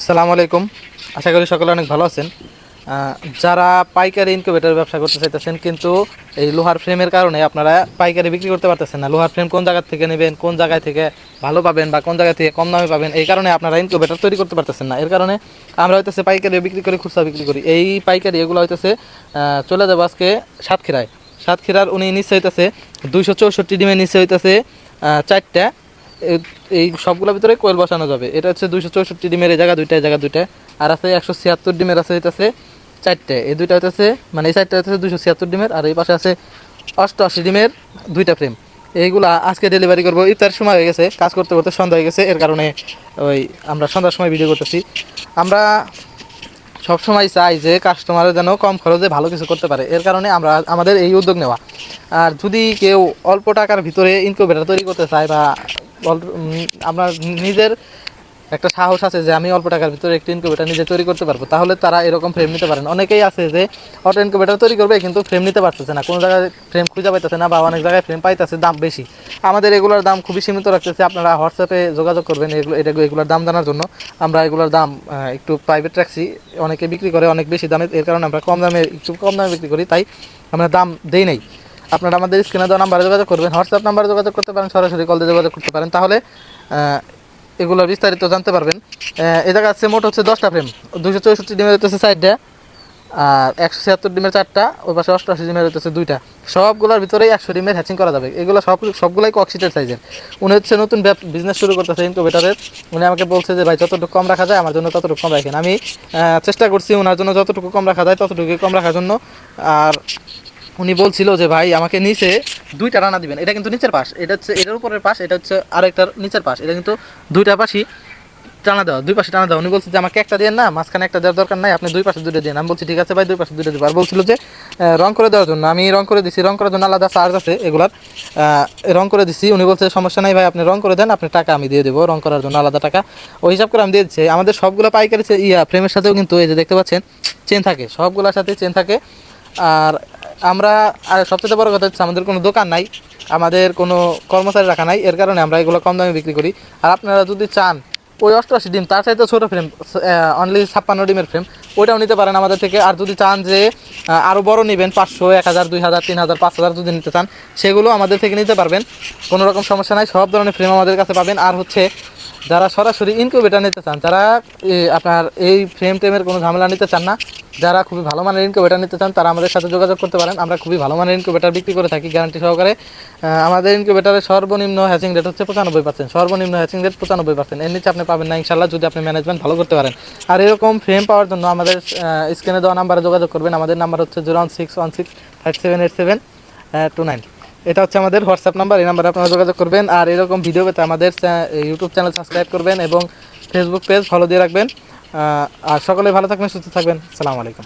আসসালামু আলাইকুম। আশা করি সকলে অনেক ভালো আছেন। যারা পাইকারি ইনকিউবেটর ব্যবসা করতে চাইতেছেন কিন্তু এই লোহার ফ্রেমের কারণে আপনারা পাইকারি বিক্রি করতে পারতেছেন না। লোহার ফ্রেম কোন জায়গা থেকে নেবেন, কোন জায়গায় থেকে ভালো পাবেন বা কোন জায়গা থেকে কম দামে পাবেন, এই কারণে আপনারা ইনকিউবেটর তৈরি করতে পারতেছেন না। এর কারণে আমরা হইতেছে পাইকারি বিক্রি করি, খুচরা বিক্রি করি। এই পাইকারি এগুলো হইতেছে চলে যাবো আজকে সাতক্ষীরায়। সাতক্ষীরার উনি নিচে হইতেছে 264 ডিমের নিচে হইতেছে 4টা। এই সবগুলোর ভিতরে কোয়েল বসানো যাবে। এটা হচ্ছে 264 ডিমের, এই জায়গা দুইটা, এই জায়গা দুইটা। আর আছে 176 ডিমের, আছে হইতেছে 4টে। এই দুইটা হইতেছে মানে এই 4টা হইতেছে 276 ডিমের, আর এই পাশে আছে 88 ডিমের 2টা ফ্রেম। এইগুলা আজকে ডেলিভারি করবো। ইফতার সময় হয়ে গেছে, কাজ করতে করতে সন্ধ্যা হয়ে গেছে, এর কারণে ওই আমরা সন্ধ্যার সময় ভিডিও করতেছি। আমরা সবসময় চাই যে কাস্টমারের যেন কম খরচে ভালো কিছু করতে পারে, এর কারণে আমরা আমাদের এই উদ্যোগ নেওয়া। আর যদি কেউ অল্প টাকার ভিতরে ইনকিউবেটর তৈরি করতে চায় বা আপনার নিজের একটা সাহস আছে যে আমি অল্প টাকার ভিতরে একটি ইনকিউবেটর নিজে তৈরি করতে পারবো, তাহলে তারা এরকম ফ্রেম নিতে পারেন। অনেকেই আছে যে অটো ইনকিউবেটর তৈরি করবে কিন্তু ফ্রেম নিতে পারতেছে না, কোনো জায়গায় ফ্রেম খুঁজে পাইতেছে না, বা অনেক জায়গায় ফ্রেম পাইতেছে দাম বেশি। আমাদের এগুলোর দাম খুবই সীমিত রাখতেছে। আপনারা হোয়াটসঅ্যাপে যোগাযোগ করবেন এগুলোর দাম জানার জন্য। আমরা এগুলোর দাম একটু প্রাইভেট রাখছি। অনেকে বিক্রি করে অনেক বেশি দামে, এর কারণে আমরা একটু কম দামে বিক্রি করি, তাই আমরা দাম দেই নাই। আপনারা আমাদের স্ক্রিনে দেওয়া নাম্বারে যোগাযোগ করবেন, হোয়াটসঅ্যাপ নাম্বারে যোগাযোগ করতে পারেন, সরাসরি কল দিয়ে যোগাযোগ করতে পারেন, তাহলে এগুলো বিস্তারিত জানতে পারবেন। এই জায়গা আছে মোট হচ্ছে 10টা ফ্রেম। 264 ডিমের হচ্ছে 4টা, আর 176 ডিমের 4টা, ওই পাশে 88 ডিমের হচ্ছে 2টা। সবগুলোর ভিতরেই 100 ডিমের হ্যাচিং করা যাবে। এগুলো সবগুলাই ককশিটের সাইজের। উনি হচ্ছে নতুন বিজনেস শুরু করতেছে ইনকিউবেটরের। উনি আমাকে বলছে যে ভাই যতটুকু কম রাখা যায় আমার জন্য ততটুকু কম রাখেন। আমি চেষ্টা করছি ওনার জন্য যতটুকু কম রাখা যায় ততটুকু কম রাখার জন্য। আর উনি বলছিল যে ভাই আমাকে নিচে 2টা রানা দিবেন। এটা কিন্তু নিচের পাশ, এটা হচ্ছে এটার উপরের পাশ, এটা হচ্ছে আরেকটার নিচের পাশ। এটা কিন্তু 2টা পাশই টানা দেওয়া, 2 পাশে টানা দেওয়া। উনি বলছে যে আমাকে একটা দিয়ে না, মাঝখানে একটা দেওয়ার দরকার নাই, আপনি 2 পাশে 2টা দিন। আমি বলছি ঠিক আছে ভাই, 2 পাশে 2টা দেবো। আর বলছিল যে রং করে দেওয়ার জন্য, আমি রং করে দিছি। রং করার জন্য আলাদা চার্জ আছে এগুলার, রং করে দিছি। উনি বলছে সমস্যা নাই ভাই, আপনি রং করে দেন, আপনি টাকা আমি দিয়ে দেবো, রং করার জন্য আলাদা টাকা। ওই হিসাব করে আমি দিয়ে দিচ্ছি। আমাদের সবগুলো পাইকারি ফ্রেমের সাথেও কিন্তু এই যে দেখতে পাচ্ছেন চেন থাকে, সবগুলোর সাথে চেন থাকে। আর আমরা সবচেয়ে বড় কথা হচ্ছে আমাদের কোনো দোকান নাই, আমাদের কোনো কর্মচারী রাখা নাই, এর কারণে আমরা এগুলো কম দামে বিক্রি করি। আর আপনারা যদি চান ওই 88 ডিম, তার চাইতে ছোটো ফ্রেম, অনলি 56 ডিমের ফ্রেম, ওইটাও নিতে পারেন আমাদের থেকে। আর যদি চান যে আরও বড় নেবেন, 500, 1000, 2000, 3000, 5000 যদি নিতে চান, সেগুলো আমাদের থেকে নিতে পারবেন, কোনো রকম সমস্যা নাই। সব ধরনের ফ্রেম আমাদের কাছে পাবেন। আর হচ্ছে যারা সরাসরি ইনকিউবেটর নিতে চান, যারা আপনার এই ফ্রেম টেমের কোনো ঝামেলা নিতে চান না, যারা খুবই ভালো মানের ইনকিউবেটর নিতে চান, তারা আমাদের সাথে যোগাযোগ করতে পারেন। আমরা খুবই ভালো মানের ইনকিউবেটর বিক্রি করে থাকি গ্যারান্টি সহকারে। আমাদের ইনকিউবেটরের সর্বনিম্ন হ্যাচিং রেট হচ্ছে 95%, সর্বনিম্ন হ্যাচিং রেট 95%। এর নিচে আপনি পাবেন না ইনশাল্লাহ, যদি আপনি ম্যানেজমেন্ট ভালো করতে পারেন। আর এরকম ফ্রেম পাওয়ার জন্য আমাদের স্ক্রিনে দেওয়া নাম্বারে যোগাযোগ করবেন। আমাদের নাম্বার হচ্ছে 01616578729। এটা হচ্ছে আমাদের হোয়াটসঅ্যাপ নাম্বার, এই নাম্বারে আপনারা যোগাযোগ করবেন। আর এরকম ভিডিও পেতে আমাদের ইউটিউব চ্যানেল সাবস্ক্রাইব করবেন এবং ফেসবুক পেজ ফলো দিয়ে রাখবেন। আর সকলে ভালো থাকবেন, সুস্থ থাকবেন। আসসালামু আলাইকুম।